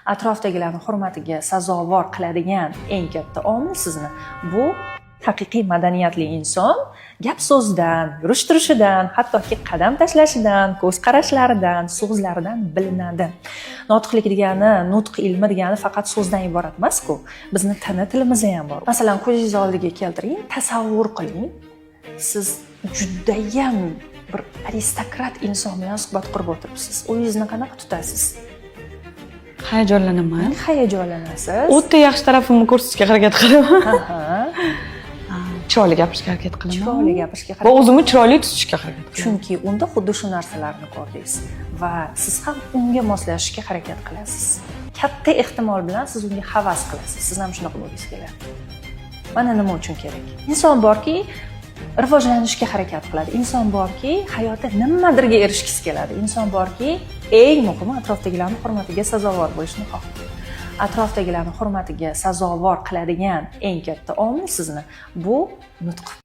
atrofdagilarning hurmatiga sazovor qiladigan eng katta omil sizni bu haqiqiy madaniyatli inson gap so'zdan, yurish turishidan, hattoki qadam tashlashidan, ko'z qarashlaridan, so'zlaridan bilinadi. Notiqlik degani, nutq ilmi degani faqat so'zdan iborat emas-ku. Bizni tana tilimiz ham bor. Masalan, ko'zingiz oldiga keltiring, tasavvur qiling. Siz judayam bir aristokrat inson bilan suhbat qurib o'tiribsiz. O'zingizni qanaqa tutasiz? Hayajonlanaman. Hayajonlanasiz. O'ta yaxshi tarafimni ko'rsatishga harakat qilaman. Aha. Chiroyli gapirishga harakat qilaman. Chiroyli gapirishga Va harakat. o'zimni chiroyli tutishga harakat qilaman. Chunki unda xuddi shu narsalarni ko'rdingiz va siz ham unga moslashishga harakat qilasiz. Katta ehtimol bilan siz unga havas qilasiz. Siz ham shunaqa bo'lishingiz kerak. Mana nima uchun kerak? Inson borki, rivojlanishga harakat qiladi. Inson borki, hayotda nimadirga erishgisi keladi. Inson borki, eng muhimi atrofdagilarning hurmatiga sazovor bo'lishni xohlaydi. Atrofdagilarning hurmatiga sazovor qiladigan eng katta omil sizni bu nutq.